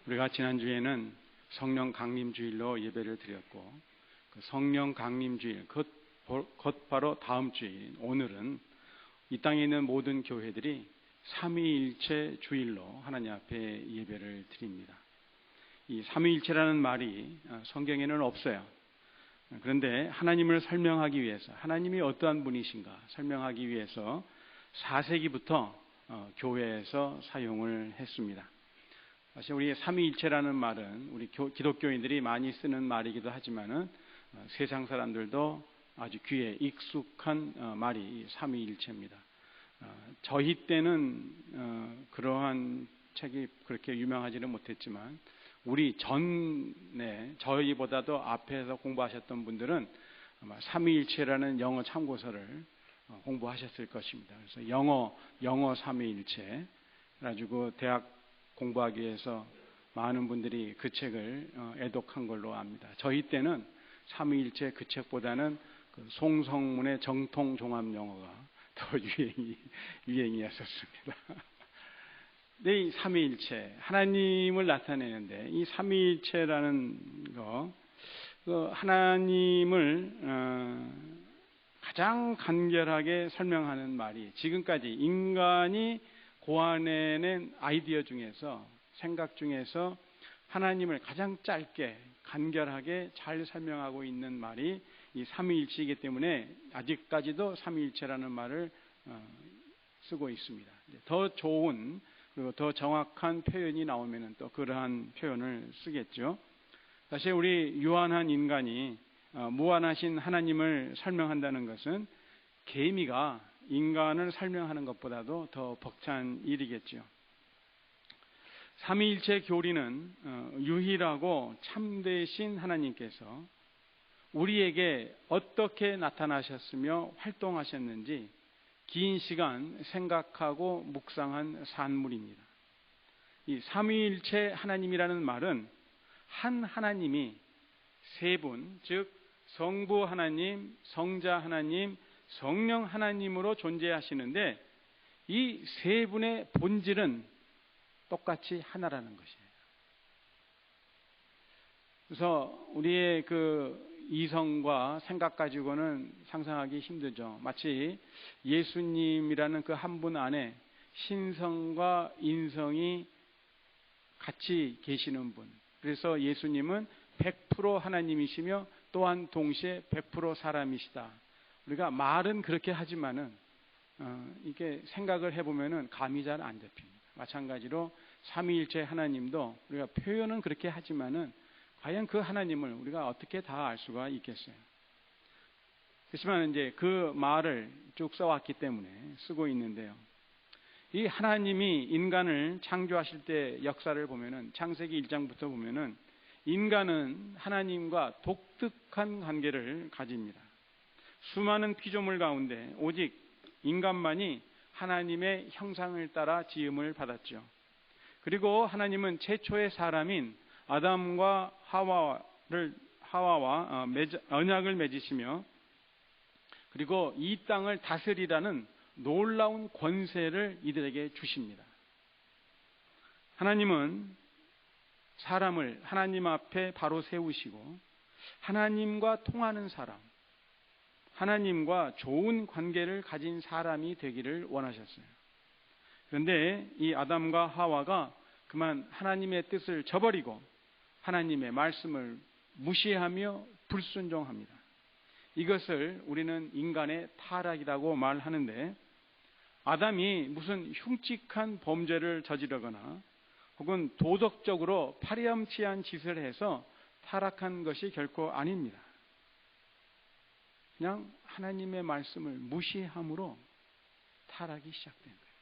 우리가 지난주에는 성령 강림주일로 예배를 드렸고, 그 성령 강림주일, 곧 바로 다음 주일, 오늘은 이 땅에 있는 모든 교회들이 삼위일체 주일로 하나님 앞에 예배를 드립니다. 이 삼위일체라는 말이 성경에는 없어요. 그런데 하나님을 설명하기 위해서, 하나님이 어떠한 분이신가 설명하기 위해서 4세기부터 교회에서 사용을 했습니다. 사실 우리 삼위일체라는 말은 우리 기독교인들이 많이 쓰는 말이기도 하지만은 세상 사람들도 아주 귀에 익숙한 말이 삼위일체입니다. 저희 때는 그러한 책이 그렇게 유명하지는 못했지만 우리 전에 저희보다도 앞에서 공부하셨던 분들은 아마 삼위일체라는 영어 참고서를 공부하셨을 것입니다. 그래서 영어 삼위일체 가지고 대학 공부하기 위해서 많은 분들이 그 책을 애독한 걸로 압니다. 저희 때는 삼위일체 그 책보다는 그 송성문의 정통 종합 영어가 더 유행이었었습니다. 네, 이 삼위일체 하나님을 나타내는데 이 삼위일체라는 하나님을 가장 간결하게 설명하는 말이 지금까지 인간이 고안해낸 아이디어 중에서 생각 중에서 하나님을 가장 짧게 간결하게 잘 설명하고 있는 말이 이 삼위일체이기 때문에 아직까지도 삼위일체라는 말을 쓰고 있습니다. 더 좋은 그리고 더 정확한 표현이 나오면 또 그러한 표현을 쓰겠죠. 사실 우리 유한한 인간이 무한하신 하나님을 설명한다는 것은 개미가 인간을 설명하는 것보다도 더 벅찬 일이겠죠. 삼위일체 교리는 유일하고 참되신 하나님께서 우리에게 어떻게 나타나셨으며 활동하셨는지 긴 시간 생각하고 묵상한 산물입니다. 이 삼위일체 하나님이라는 말은 한 하나님이 세 분, 즉 성부 하나님, 성자 하나님, 성령 하나님으로 존재하시는데 이 세 분의 본질은 똑같이 하나라는 것이에요. 그래서 우리의 그 이성과 생각 가지고는 상상하기 힘들죠. 마치 예수님이라는 그 한 분 안에 신성과 인성이 같이 계시는 분. 그래서 예수님은 100% 하나님이시며 또한 동시에 100% 사람이시다. 우리가 말은 그렇게 하지만은 이게 생각을 해보면은 감이 잘 안 잡힙니다. 마찬가지로 삼위일체 하나님도 우리가 표현은 그렇게 하지만은 과연 그 하나님을 우리가 어떻게 다 알 수가 있겠어요? 그렇지만 이제 그 말을 쭉 써왔기 때문에 쓰고 있는데요. 이 하나님이 인간을 창조하실 때 역사를 보면은 창세기 1장부터 보면은 인간은 하나님과 독특한 관계를 가집니다. 수많은 피조물 가운데 오직 인간만이 하나님의 형상을 따라 지음을 받았죠. 그리고 하나님은 최초의 사람인 아담과 하와와 언약을 맺으시며 그리고 이 땅을 다스리라는 놀라운 권세를 이들에게 주십니다. 하나님은 사람을 하나님 앞에 바로 세우시고 하나님과 통하는 사람, 하나님과 좋은 관계를 가진 사람이 되기를 원하셨어요. 그런데 이 아담과 하와가 그만 하나님의 뜻을 저버리고 하나님의 말씀을 무시하며 불순종합니다. 이것을 우리는 인간의 타락이라고 말하는데 아담이 무슨 흉측한 범죄를 저지르거나 혹은 도덕적으로 파렴치한 짓을 해서 타락한 것이 결코 아닙니다. 그냥 하나님의 말씀을 무시함으로 타락이 시작된 거예요.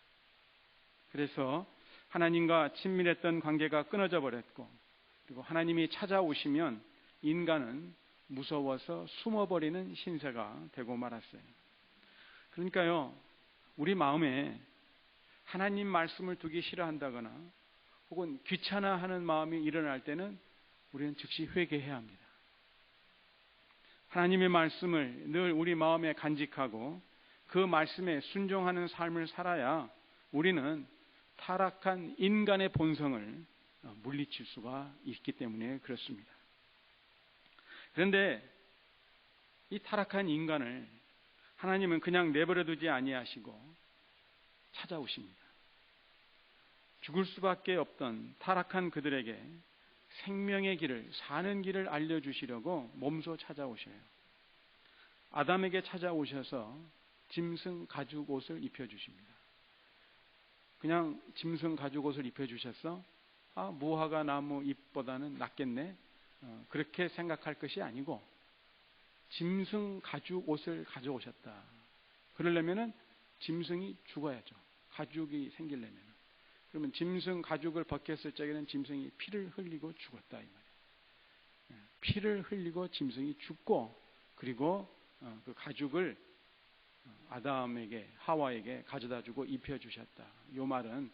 그래서 하나님과 친밀했던 관계가 끊어져 버렸고 그리고 하나님이 찾아오시면 인간은 무서워서 숨어버리는 신세가 되고 말았어요. 그러니까요, 우리 마음에 하나님 말씀을 두기 싫어한다거나 혹은 귀찮아하는 마음이 일어날 때는 우리는 즉시 회개해야 합니다. 하나님의 말씀을 늘 우리 마음에 간직하고 그 말씀에 순종하는 삶을 살아야 우리는 타락한 인간의 본성을 물리칠 수가 있기 때문에 그렇습니다. 그런데 이 타락한 인간을 하나님은 그냥 내버려 두지 아니하시고 찾아오십니다. 죽을 수밖에 없던 타락한 그들에게 생명의 길을, 사는 길을 알려주시려고 몸소 찾아오셔요. 아담에게 찾아오셔서 짐승 가죽 옷을 입혀주십니다. 그냥 짐승 가죽 옷을 입혀주셔서 무화과 나무 잎보다는 낫겠네, 그렇게 생각할 것이 아니고 짐승 가죽 옷을 가져오셨다. 그러려면은 짐승이 죽어야죠. 가죽이 생기려면. 그러면 짐승 가죽을 벗겼을 적에는 짐승이 피를 흘리고 죽었다 이 말이에요. 피를 흘리고 짐승이 죽고, 그리고 그 가죽을 아담에게, 하와에게 가져다주고 입혀주셨다. 이 말은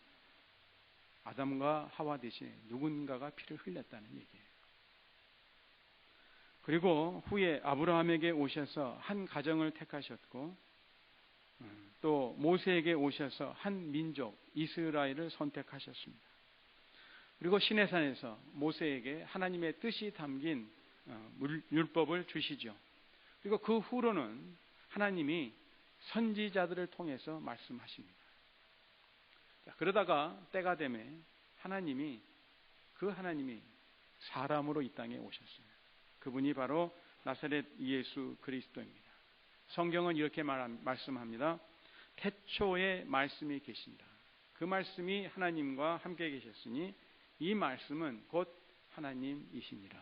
아담과 하와 대신에 누군가가 피를 흘렸다는 얘기예요. 그리고 후에 아브라함에게 오셔서 한 가정을 택하셨고, 또 모세에게 오셔서 한 민족 이스라엘을 선택하셨습니다. 그리고 시내산에서 모세에게 하나님의 뜻이 담긴 율법을 주시죠. 그리고 그 후로는 하나님이 선지자들을 통해서 말씀하십니다. 그러다가 때가 되매 하나님이 사람으로 이 땅에 오셨어요. 그분이 바로 나사렛 예수 그리스도입니다. 성경은 이렇게 말씀합니다. 태초에 말씀이 계신다. 그 말씀이 하나님과 함께 계셨으니 이 말씀은 곧 하나님이시니라.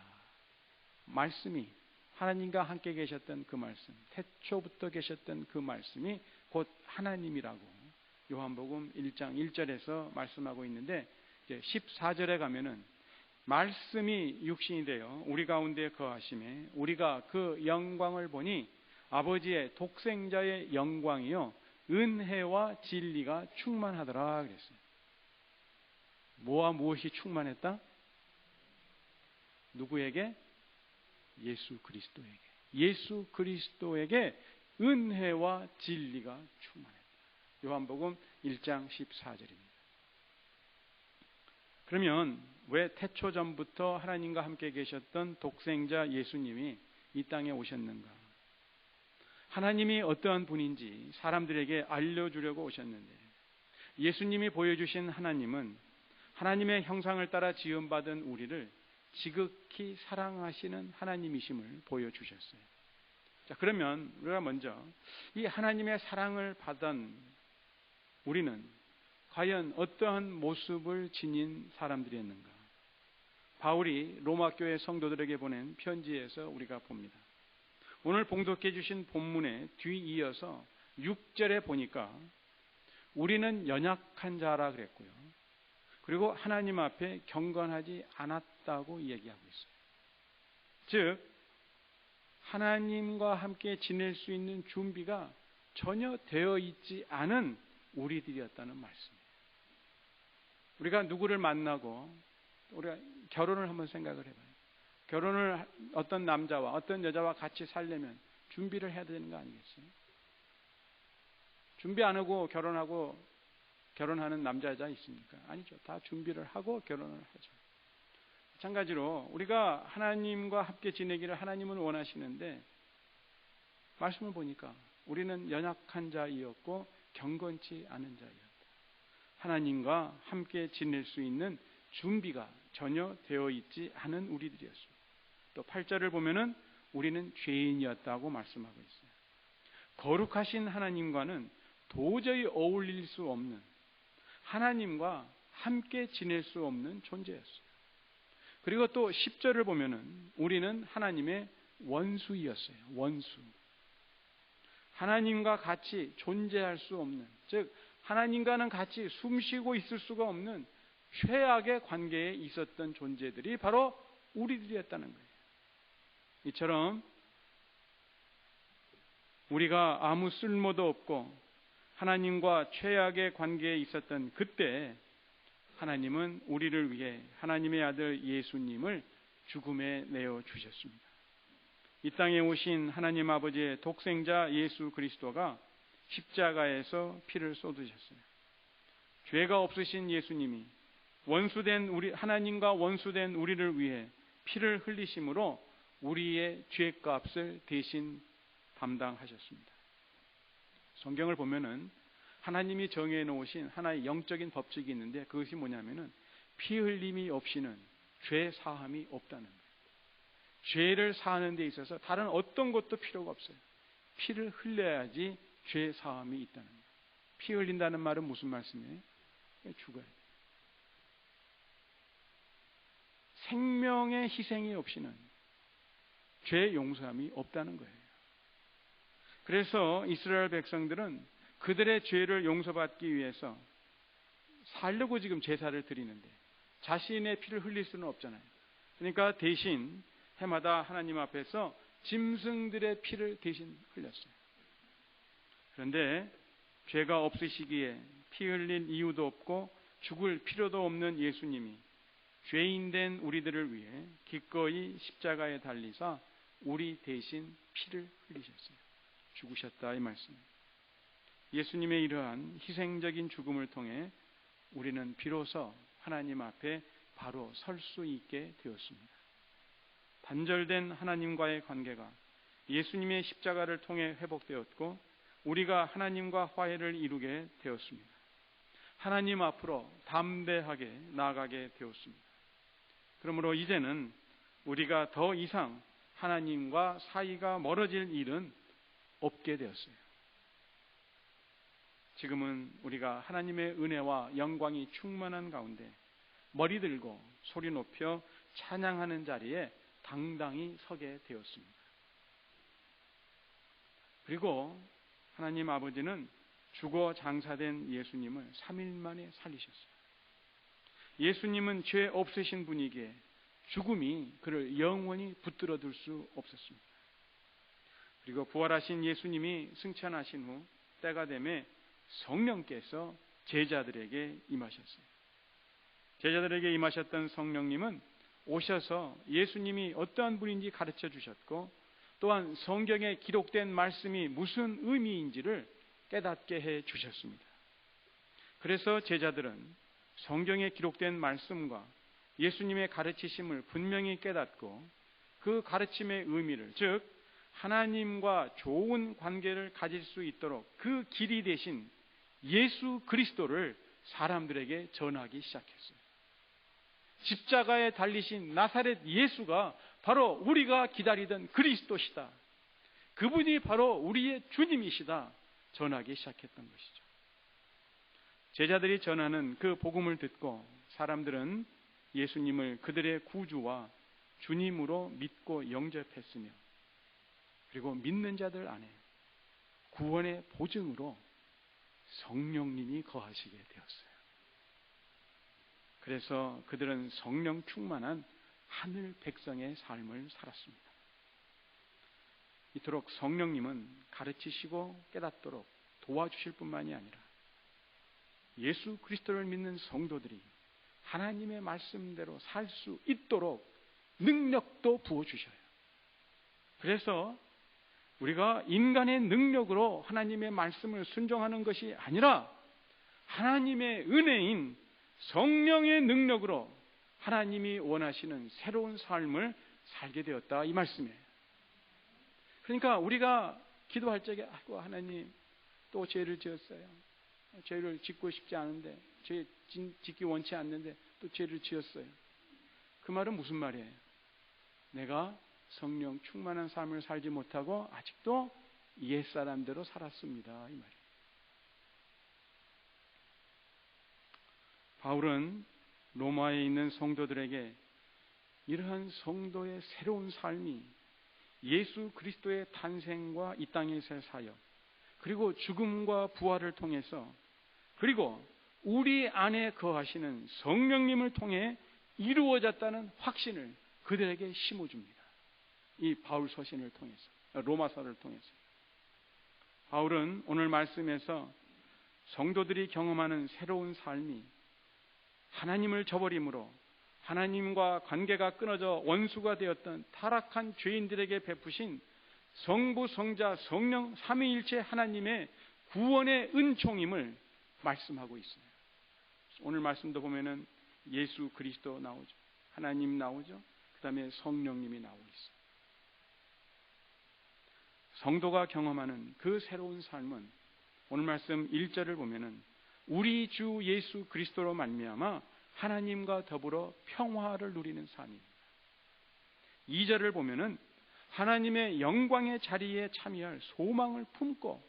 말씀이 하나님과 함께 계셨던 그 말씀, 태초부터 계셨던 그 말씀이 곧 하나님이라고 요한복음 1장 1절에서 말씀하고 있는데, 이제 14절에 가면은 말씀이 육신이 되어 우리 가운데 거하심에 우리가 그 영광을 보니 아버지의 독생자의 영광이요 은혜와 진리가 충만하더라 그랬어요. 뭐와 무엇이 충만했다? 누구에게? 예수 그리스도에게. 예수 그리스도에게 은혜와 진리가 충만했다. 요한복음 1장 14절입니다. 그러면 왜 태초전부터 하나님과 함께 계셨던 독생자 예수님이 이 땅에 오셨는가? 하나님이 어떠한 분인지 사람들에게 알려주려고 오셨는데, 예수님이 보여주신 하나님은 하나님의 형상을 따라 지음받은 우리를 지극히 사랑하시는 하나님이심을 보여주셨어요. 자, 그러면 우리가 먼저 이 하나님의 사랑을 받은 우리는 과연 어떠한 모습을 지닌 사람들이었는가? 바울이 로마 교회 성도들에게 보낸 편지에서 우리가 봅니다. 오늘 봉독해 주신 본문에 뒤이어서 6절에 보니까 우리는 연약한 자라 그랬고요. 그리고 하나님 앞에 경건하지 않았다고 얘기하고 있어요. 즉 하나님과 함께 지낼 수 있는 준비가 전혀 되어 있지 않은 우리들이었다는 말씀이에요. 우리가 누구를 만나고 우리가 결혼을 한번 생각을 해봐요. 결혼을 어떤 남자와 어떤 여자와 같이 살려면 준비를 해야 되는 거 아니겠어요? 준비 안 하고 결혼하는 남자 여자 있습니까? 아니죠. 다 준비를 하고 결혼을 하죠. 마찬가지로 우리가 하나님과 함께 지내기를 하나님은 원하시는데, 말씀을 보니까 우리는 연약한 자이었고 경건치 않은 자이었다. 하나님과 함께 지낼 수 있는 준비가 전혀 되어 있지 않은 우리들이었습니다. 또 8절을 보면은 우리는 죄인이었다고 말씀하고 있어요. 거룩하신 하나님과는 도저히 어울릴 수 없는, 하나님과 함께 지낼 수 없는 존재였어요. 그리고 또 10절을 보면은 우리는 하나님의 원수이었어요. 원수. 하나님과 같이 존재할 수 없는, 즉 하나님과는 같이 숨쉬고 있을 수가 없는 최악의 관계에 있었던 존재들이 바로 우리들이었다는 거예요. 이처럼 우리가 아무 쓸모도 없고 하나님과 최악의 관계에 있었던 그때 하나님은 우리를 위해 하나님의 아들 예수님을 죽음에 내어 주셨습니다. 이 땅에 오신 하나님 아버지의 독생자 예수 그리스도가 십자가에서 피를 쏟으셨어요. 죄가 없으신 예수님이 하나님과 원수된 우리를 위해 피를 흘리심으로 우리의 죄값을 대신 담당하셨습니다. 성경을 보면은 하나님이 정해 놓으신 하나의 영적인 법칙이 있는데, 그것이 뭐냐면은 피 흘림이 없이는 죄 사함이 없다는 거예요. 죄를 사하는 데 있어서 다른 어떤 것도 필요가 없어요. 피를 흘려야지 죄 사함이 있다는 거예요. 피 흘린다는 말은 무슨 말씀이에요? 죽어야 돼요. 생명의 희생이 없이는 죄 용서함이 없다는 거예요. 그래서 이스라엘 백성들은 그들의 죄를 용서받기 위해서 살려고 지금 제사를 드리는데 자신의 피를 흘릴 수는 없잖아요. 그러니까 대신 해마다 하나님 앞에서 짐승들의 피를 대신 흘렸어요. 그런데 죄가 없으시기에 피 흘릴 이유도 없고 죽을 필요도 없는 예수님이 죄인된 우리들을 위해 기꺼이 십자가에 달리사 우리 대신 피를 흘리셨어요. 죽으셨다 이 말씀입니다. 예수님의 이러한 희생적인 죽음을 통해 우리는 비로소 하나님 앞에 바로 설 수 있게 되었습니다. 단절된 하나님과의 관계가 예수님의 십자가를 통해 회복되었고 우리가 하나님과 화해를 이루게 되었습니다. 하나님 앞으로 담대하게 나아가게 되었습니다. 그러므로 이제는 우리가 더 이상 하나님과 사이가 멀어질 일은 없게 되었어요. 지금은 우리가 하나님의 은혜와 영광이 충만한 가운데 머리 들고 소리 높여 찬양하는 자리에 당당히 서게 되었습니다. 그리고 하나님 아버지는 죽어 장사된 예수님을 3일 만에 살리셨어요. 예수님은 죄 없으신 분이기에 죽음이 그를 영원히 붙들어둘 수 없었습니다. 그리고 부활하신 예수님이 승천하신 후 때가 되매 성령께서 제자들에게 임하셨어요. 제자들에게 임하셨던 성령님은 오셔서 예수님이 어떠한 분인지 가르쳐 주셨고 또한 성경에 기록된 말씀이 무슨 의미인지를 깨닫게 해 주셨습니다. 그래서 제자들은 성경에 기록된 말씀과 예수님의 가르치심을 분명히 깨닫고 그 가르침의 의미를, 즉 하나님과 좋은 관계를 가질 수 있도록 그 길이 되신 예수 그리스도를 사람들에게 전하기 시작했어요. 십자가에 달리신 나사렛 예수가 바로 우리가 기다리던 그리스도시다. 그분이 바로 우리의 주님이시다. 전하기 시작했던 것이죠. 제자들이 전하는 그 복음을 듣고 사람들은 예수님을 그들의 구주와 주님으로 믿고 영접했으며 그리고 믿는 자들 안에 구원의 보증으로 성령님이 거하시게 되었어요. 그래서 그들은 성령 충만한 하늘 백성의 삶을 살았습니다. 이토록 성령님은 가르치시고 깨닫도록 도와주실 뿐만이 아니라 예수 그리스도를 믿는 성도들이 하나님의 말씀대로 살 수 있도록 능력도 부어주셔요. 그래서 우리가 인간의 능력으로 하나님의 말씀을 순종하는 것이 아니라 하나님의 은혜인 성령의 능력으로 하나님이 원하시는 새로운 삶을 살게 되었다 이 말씀이에요. 그러니까 우리가 기도할 적에 아이고 하나님 또 죄를 지었어요. 죄를 짓고 싶지 않은데 죄 짓기 원치 않는데 또 죄를 지었어요. 그 말은 무슨 말이에요? 내가 성령 충만한 삶을 살지 못하고 아직도 옛사람대로 살았습니다 이 말이에요. 바울은 로마에 있는 성도들에게 이러한 성도의 새로운 삶이 예수 그리스도의 탄생과 이 땅에서의 사역 그리고 죽음과 부활을 통해서 그리고 우리 안에 거하시는 성령님을 통해 이루어졌다는 확신을 그들에게 심어줍니다. 이 바울 서신을 통해서, 로마서를 통해서. 바울은 오늘 말씀에서 성도들이 경험하는 새로운 삶이 하나님을 저버림으로 하나님과 관계가 끊어져 원수가 되었던 타락한 죄인들에게 베푸신 성부, 성자, 성령 삼위일체 하나님의 구원의 은총임을 말씀하고 있어요. 오늘 말씀도 보면은 예수 그리스도 나오죠. 하나님 나오죠. 그 다음에 성령님이 나오고 있어요. 성도가 경험하는 그 새로운 삶은 오늘 말씀 1절을 보면은 우리 주 예수 그리스도로 말미암아 하나님과 더불어 평화를 누리는 삶입니다. 2절을 보면은 하나님의 영광의 자리에 참여할 소망을 품고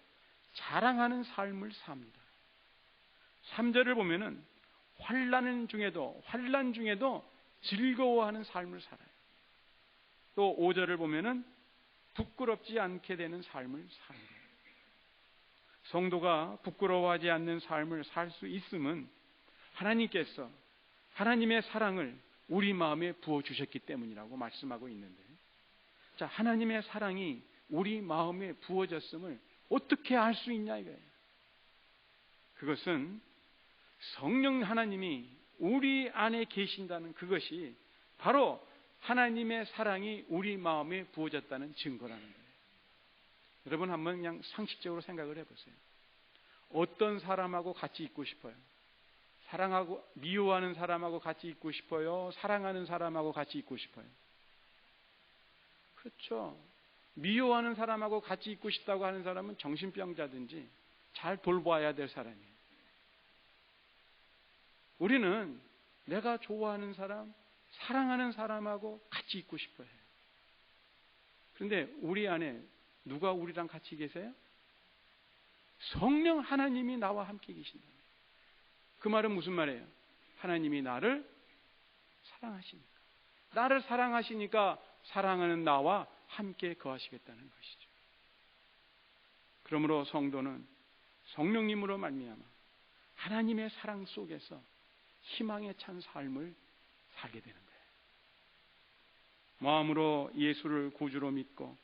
자랑하는 삶을 삽니다. 3절을 보면은 환난 중에도 즐거워하는 삶을 살아요. 또 5절을 보면은 부끄럽지 않게 되는 삶을 살아요. 성도가 부끄러워하지 않는 삶을 살 수 있음은 하나님께서 하나님의 사랑을 우리 마음에 부어주셨기 때문이라고 말씀하고 있는데, 자, 하나님의 사랑이 우리 마음에 부어졌음을 어떻게 알 수 있냐 이거예요. 그것은 성령 하나님이 우리 안에 계신다는 그것이 바로 하나님의 사랑이 우리 마음에 부어졌다는 증거라는 거예요. 여러분 한번 그냥 상식적으로 생각을 해보세요. 어떤 사람하고 같이 있고 싶어요? 사랑하고 미워하는 사람하고 같이 있고 싶어요? 사랑하는 사람하고 같이 있고 싶어요? 그렇죠. 미워하는 사람하고 같이 있고 싶다고 하는 사람은 정신병자든지 잘 돌봐야 될 사람이에요. 우리는 내가 좋아하는 사람, 사랑하는 사람하고 같이 있고 싶어요. 그런데 우리 안에 누가 우리랑 같이 계세요? 성령 하나님이 나와 함께 계신다. 그 말은 무슨 말이에요? 하나님이 나를 사랑하시니까. 나를 사랑하시니까 사랑하는 나와 함께 거하시겠다는 것이죠. 그러므로 성도는 성령님으로 말미암아 하나님의 사랑 속에서 희망에 찬 삶을 살게 되는 거예요. 마음으로 예수를 구주로 믿고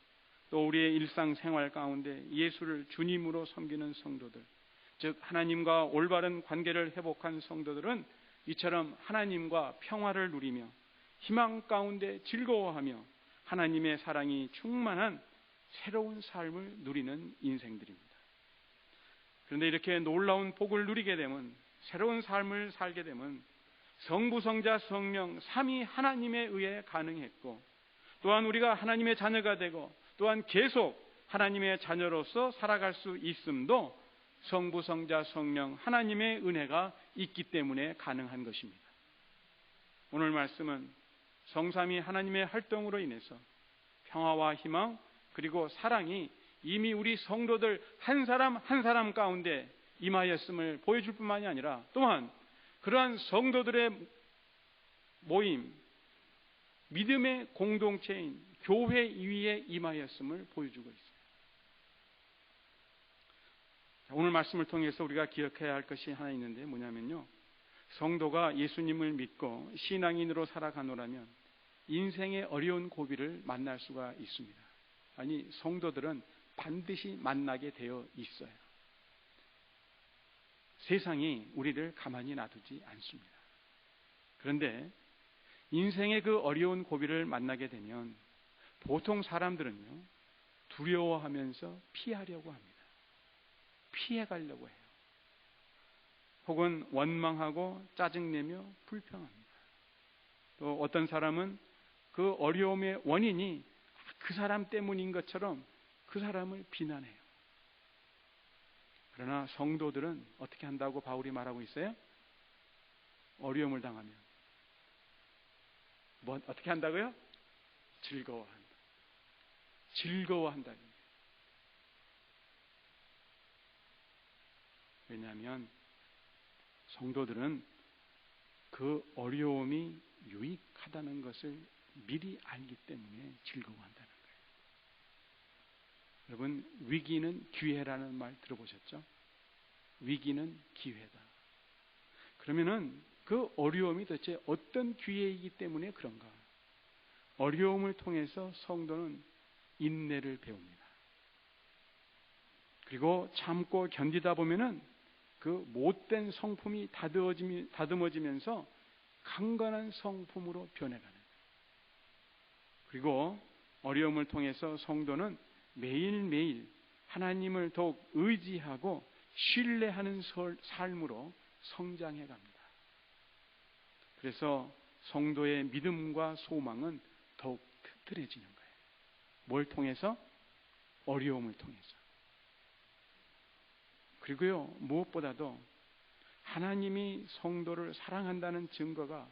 또 우리의 일상생활 가운데 예수를 주님으로 섬기는 성도들, 즉 하나님과 올바른 관계를 회복한 성도들은 이처럼 하나님과 평화를 누리며 희망 가운데 즐거워하며 하나님의 사랑이 충만한 새로운 삶을 누리는 인생들입니다. 그런데 이렇게 놀라운 복을 누리게 되면, 새로운 삶을 살게 되면 성부, 성자, 성령 삼위 하나님에 의해 가능했고, 또한 우리가 하나님의 자녀가 되고 또한 계속 하나님의 자녀로서 살아갈 수 있음도 성부, 성자, 성령 하나님의 은혜가 있기 때문에 가능한 것입니다. 오늘 말씀은 성삼위 하나님의 활동으로 인해서 평화와 희망 그리고 사랑이 이미 우리 성도들 한 사람 한 사람 가운데 임하였음을 보여줄 뿐만이 아니라 또한 그러한 성도들의 모임, 믿음의 공동체인 교회 위에 임하였음을 보여주고 있어요. 오늘 말씀을 통해서 우리가 기억해야 할 것이 하나 있는데 뭐냐면요, 성도가 예수님을 믿고 신앙인으로 살아가노라면 인생의 어려운 고비를 만날 수가 있습니다. 아니, 성도들은 반드시 만나게 되어 있어요. 세상이 우리를 가만히 놔두지 않습니다. 그런데 인생의 그 어려운 고비를 만나게 되면 보통 사람들은요, 두려워하면서 피하려고 합니다. 피해가려고 해요. 혹은 원망하고 짜증내며 불평합니다. 또 어떤 사람은 그 어려움의 원인이 그 사람 때문인 것처럼 그 사람을 비난해요. 그러나 성도들은 어떻게 한다고 바울이 말하고 있어요? 어려움을 당하면 어떻게 한다고요? 즐거워한다. 즐거워한다. 왜냐하면 성도들은 그 어려움이 유익하다는 것을 미리 알기 때문에 즐거워한다는 거예요. 여러분, 위기는 기회라는 말 들어보셨죠? 위기는 기회다. 그러면은 그 어려움이 도대체 어떤 기회이기 때문에 그런가? 어려움을 통해서 성도는 인내를 배웁니다. 그리고 참고 견디다 보면은 그 못된 성품이 다듬어지면서 강건한 성품으로 변해가는. 그리고 어려움을 통해서 성도는 매일매일 하나님을 더욱 의지하고 신뢰하는 삶으로 성장해 갑니다. 그래서 성도의 믿음과 소망은 더욱 튼튼해지는 거예요. 뭘 통해서? 어려움을 통해서. 그리고요, 무엇보다도 하나님이 성도를 사랑한다는 증거가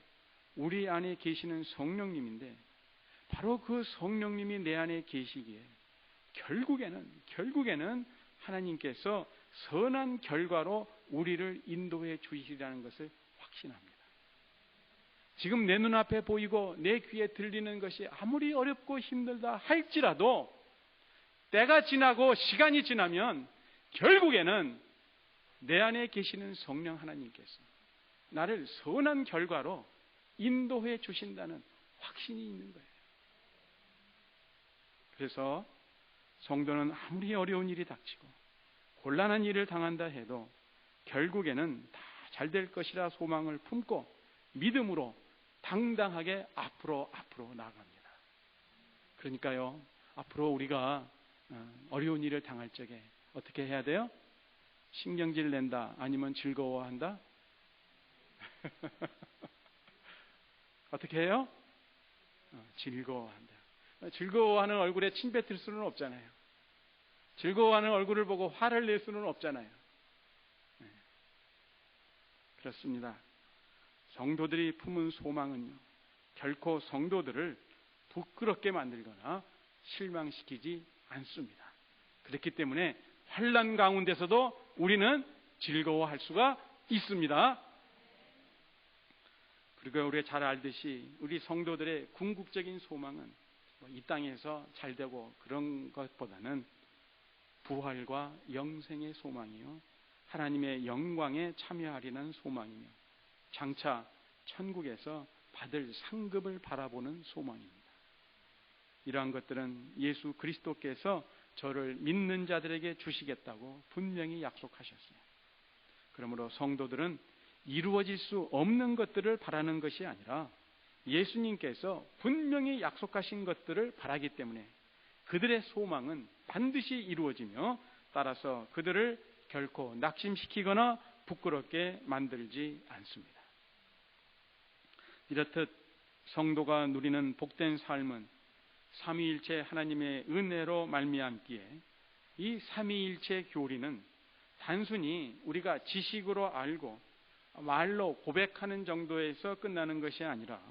우리 안에 계시는 성령님인데, 바로 그 성령님이 내 안에 계시기에 결국에는 하나님께서 선한 결과로 우리를 인도해 주시리라는 것을 확신합니다. 지금 내 눈앞에 보이고 내 귀에 들리는 것이 아무리 어렵고 힘들다 할지라도 때가 지나고 시간이 지나면 결국에는 내 안에 계시는 성령 하나님께서 나를 선한 결과로 인도해 주신다는 확신이 있는 거예요. 그래서 성도는 아무리 어려운 일이 닥치고 곤란한 일을 당한다 해도 결국에는 다 잘 될 것이라 소망을 품고 믿음으로 당당하게 앞으로 나아갑니다. 그러니까요, 앞으로 우리가 어려운 일을 당할 적에 어떻게 해야 돼요? 신경질 낸다? 아니면 즐거워한다? 어떻게 해요? 즐거워한다. 즐거워하는 얼굴에 침 뱉을 수는 없잖아요. 즐거워하는 얼굴을 보고 화를 낼 수는 없잖아요. 네. 그렇습니다. 성도들이 품은 소망은요, 결코 성도들을 부끄럽게 만들거나 실망시키지 않습니다. 그렇기 때문에 환난 가운데서도 우리는 즐거워할 수가 있습니다. 그리고 우리가 잘 알듯이 우리 성도들의 궁극적인 소망은 이 땅에서 잘 되고 그런 것보다는 부활과 영생의 소망이요, 하나님의 영광에 참여하리라는 소망이며 장차 천국에서 받을 상급을 바라보는 소망입니다. 이러한 것들은 예수 그리스도께서 저를 믿는 자들에게 주시겠다고 분명히 약속하셨어요. 그러므로 성도들은 이루어질 수 없는 것들을 바라는 것이 아니라 예수님께서 분명히 약속하신 것들을 바라기 때문에 그들의 소망은 반드시 이루어지며, 따라서 그들을 결코 낙심시키거나 부끄럽게 만들지 않습니다. 이렇듯 성도가 누리는 복된 삶은 삼위일체 하나님의 은혜로 말미암기에 이 삼위일체 교리는 단순히 우리가 지식으로 알고 말로 고백하는 정도에서 끝나는 것이 아니라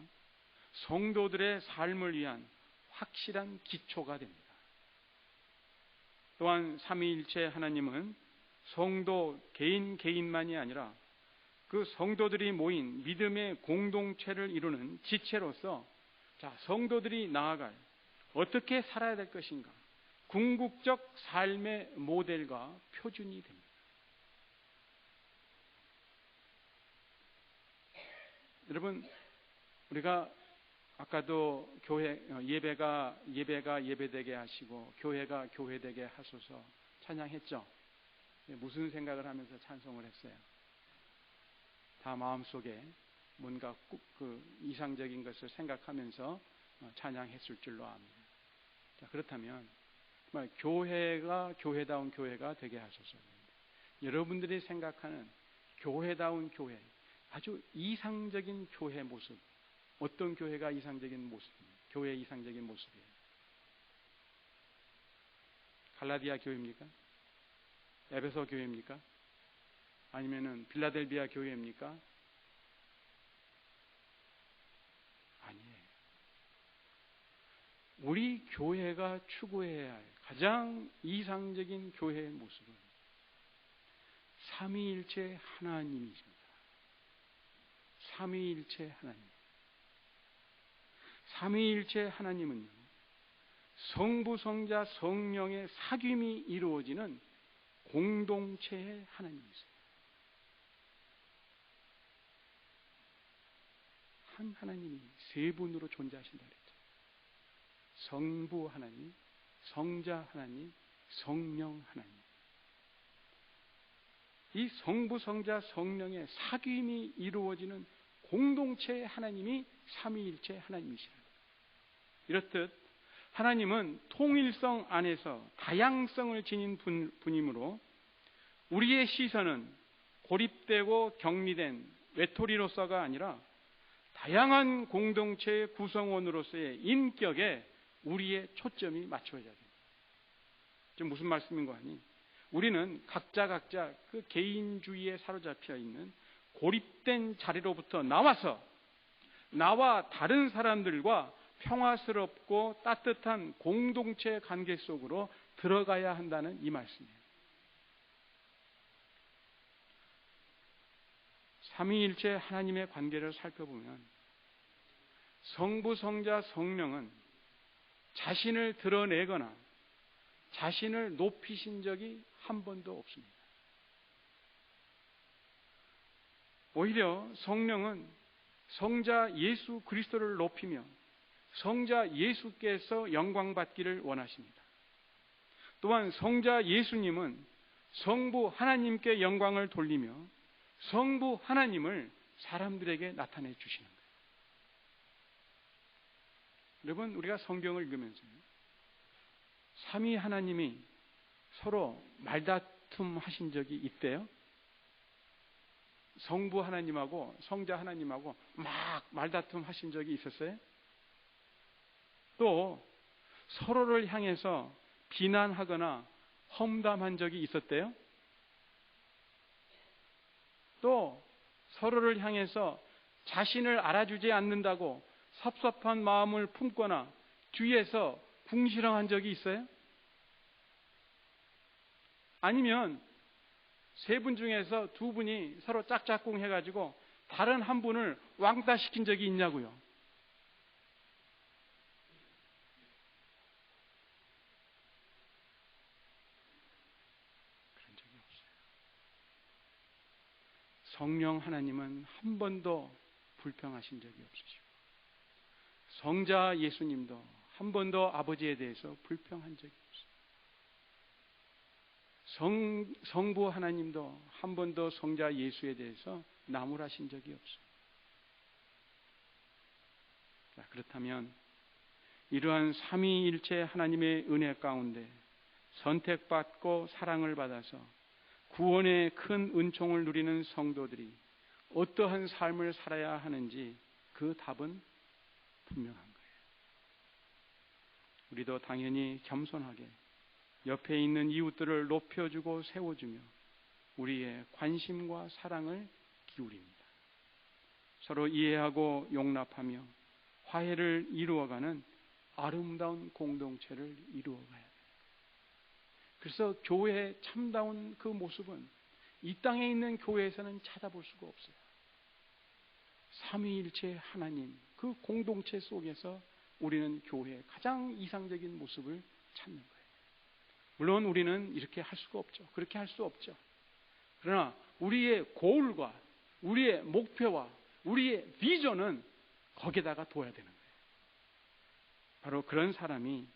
성도들의 삶을 위한 확실한 기초가 됩니다. 또한 삼위일체 하나님은 성도 개인만이 아니라 그 성도들이 모인 믿음의 공동체를 이루는 지체로서 성도들이 나아갈 어떻게 살아야 될 것인가, 궁극적 삶의 모델과 표준이 됩니다. 여러분, 우리가 아까도 교회 예배가 예배되게 하시고 교회가 교회되게 하소서 찬양했죠. 무슨 생각을 하면서 찬송을 했어요? 다 마음속에 뭔가 이상적인 것을 생각하면서 찬양했을 줄로 압니다. 자, 그렇다면 교회가 교회다운 교회가 되게 하소서. 여러분들이 생각하는 교회다운 교회, 아주 이상적인 교회 모습, 어떤 교회가 이상적인 모습입니까? 교회의 이상적인 모습이에요. 갈라디아 교회입니까? 에베소 교회입니까? 아니면은 빌라델비아 교회입니까? 아니에요. 우리 교회가 추구해야 할 가장 이상적인 교회의 모습은 삼위일체 하나님이십니다. 삼위일체 하나님. 삼위일체 하나님은요, 성부, 성자, 성령의 사귐이 이루어지는 공동체의 하나님이세요. 한 하나님이 세 분으로 존재하신다 그랬죠. 성부 하나님, 성자 하나님, 성령 하나님. 이 성부, 성자, 성령의 사귐이 이루어지는 공동체의 하나님이 삼위일체 하나님이시라. 이렇듯 하나님은 통일성 안에서 다양성을 지닌 분이므로 우리의 시선은 고립되고 격리된 외톨이로서가 아니라 다양한 공동체의 구성원으로서의 인격에 우리의 초점이 맞춰져야 됩니다. 지금 무슨 말씀인가 하니, 우리는 각자 그 개인주의에 사로잡혀 있는 고립된 자리로부터 나와서 나와 다른 사람들과 평화스럽고 따뜻한 공동체 관계 속으로 들어가야 한다는 이 말씀이에요. 삼위일체 하나님의 관계를 살펴보면 성부, 성자, 성령은 자신을 드러내거나 자신을 높이신 적이 한 번도 없습니다. 오히려 성령은 성자 예수 그리스도를 높이며 성자 예수께서 영광받기를 원하십니다. 또한 성자 예수님은 성부 하나님께 영광을 돌리며 성부 하나님을 사람들에게 나타내 주시는 거예요. 여러분, 우리가 성경을 읽으면서 삼위 하나님이 서로 말다툼 하신 적이 있대요. 성부 하나님하고 성자 하나님하고 막 말다툼 하신 적이 있었어요. 또 서로를 향해서 비난하거나 험담한 적이 있었대요. 또 서로를 향해서 자신을 알아주지 않는다고 섭섭한 마음을 품거나 뒤에서 궁시렁한 적이 있어요? 아니면 세 분 중에서 두 분이 서로 짝짝꿍 해가지고 다른 한 분을 왕따시킨 적이 있냐고요? 그런 적이 없어요. 성령 하나님은 한 번도 불평하신 적이 없으시고 성자 예수님도 한 번도 아버지에 대해서 불평한 적이 없어요. 성부 하나님도 한 번도 성자 예수에 대해서 나무라신 적이 없어요. 자, 그렇다면 이러한 삼위일체 하나님의 은혜 가운데 선택받고 사랑을 받아서 구원의 큰 은총을 누리는 성도들이 어떠한 삶을 살아야 하는지 그 답은 분명한 거예요. 우리도 당연히 겸손하게 옆에 있는 이웃들을 높여주고 세워주며 우리의 관심과 사랑을 기울입니다. 서로 이해하고 용납하며 화해를 이루어가는 아름다운 공동체를 이루어가야 돼요. 그래서 교회의 참다운 그 모습은 이 땅에 있는 교회에서는 찾아볼 수가 없어요. 삼위일체 하나님 그 공동체 속에서 우리는 교회의 가장 이상적인 모습을 찾는 거예요. 물론 우리는 이렇게 할 수가 없죠. 그렇게 할 수 없죠. 그러나 우리의 고울과 우리의 목표와 우리의 비전은 거기에다가 둬야 되는 거예요. 바로 그런 사람이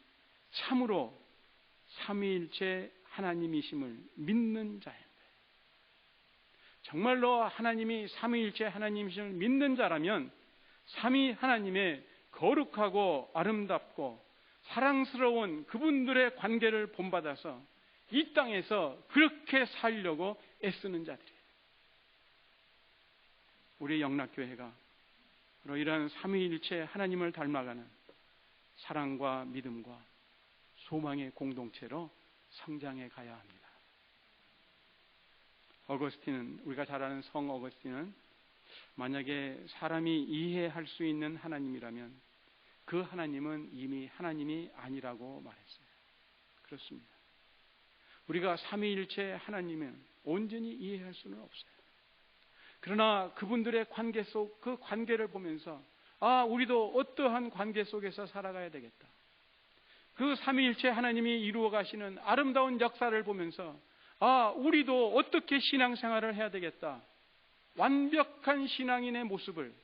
참으로 삼위일체 하나님이심을 믿는 자예요. 정말로 하나님이 삼위일체 하나님이심을 믿는 자라면 삼위 하나님의 거룩하고 아름답고 사랑스러운 그분들의 관계를 본받아서 이 땅에서 그렇게 살려고 애쓰는 자들이에요. 우리 영락교회가 바로 이러한 삼위일체 하나님을 닮아가는 사랑과 믿음과 소망의 공동체로 성장해 가야 합니다. 어거스틴은, 우리가 잘 아는 성 어거스틴은 만약에 사람이 이해할 수 있는 하나님이라면 그 하나님은 이미 하나님이 아니라고 말했어요. 그렇습니다. 우리가 삼위일체 하나님은 온전히 이해할 수는 없어요. 그러나 그분들의 관계 속 그 관계를 보면서 우리도 어떠한 관계 속에서 살아가야 되겠다. 그 삼위일체 하나님이 이루어 가시는 아름다운 역사를 보면서 우리도 어떻게 신앙생활을 해야 되겠다. 완벽한 신앙인의 모습을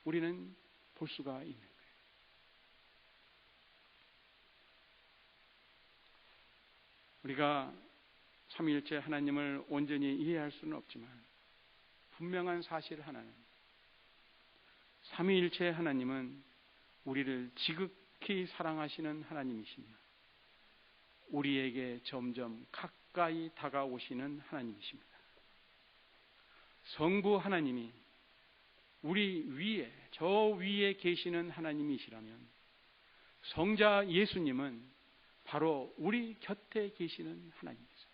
우리는 볼 수가 있는 거예요. 우리가 삼위일체 하나님을 온전히 이해할 수는 없지만 분명한 사실 하나는 삼위일체 하나님은 우리를 지극히 사랑하시는 하나님이시며 우리에게 점점 가까이 다가오시는 하나님이십니다. 성부 하나님이 우리 위에, 저 위에 계시는 하나님이시라면 성자 예수님은 바로 우리 곁에 계시는 하나님이세요.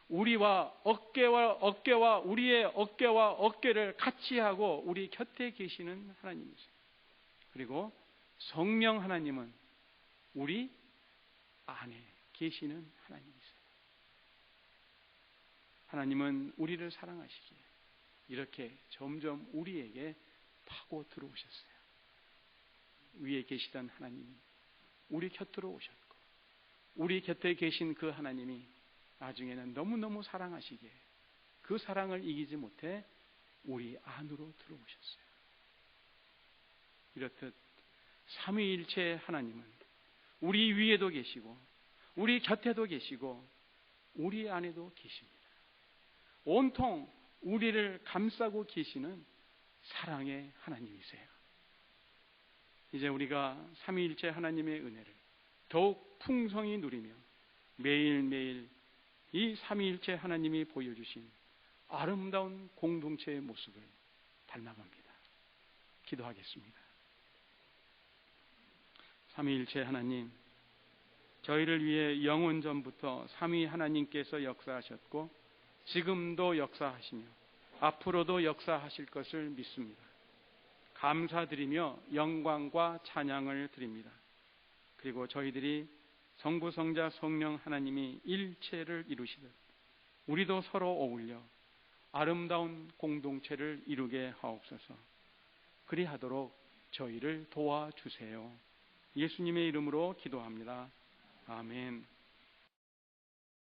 우리와 어깨와 우리의 어깨와 어깨를 같이 하고 우리 곁에 계시는 하나님이세요. 그리고 성령 하나님은 우리 안에 계시는 하나님이세요. 하나님은 우리를 사랑하시기에 이렇게 점점 우리에게 파고 들어오셨어요. 위에 계시던 하나님이 우리 곁으로 오셨고, 우리 곁에 계신 그 하나님이 나중에는 너무너무 사랑하시기에 그 사랑을 이기지 못해 우리 안으로 들어오셨어요. 이렇듯 삼위일체 하나님은 우리 위에도 계시고 우리 곁에도 계시고 우리 안에도 계십니다. 온통 우리를 감싸고 계시는 사랑의 하나님이세요. 이제 우리가 삼위일체 하나님의 은혜를 더욱 풍성히 누리며 매일매일 이 삼위일체 하나님이 보여주신 아름다운 공동체의 모습을 닮아갑니다. 기도하겠습니다. 삼위일체 하나님, 저희를 위해 영원 전부터 삼위 하나님께서 역사하셨고 지금도 역사하시며 앞으로도 역사하실 것을 믿습니다. 감사드리며 영광과 찬양을 드립니다. 그리고 저희들이 성부, 성자, 성령 하나님이 일체를 이루시듯 우리도 서로 어울려 아름다운 공동체를 이루게 하옵소서. 그리하도록 저희를 도와주세요. 예수님의 이름으로 기도합니다. 아멘.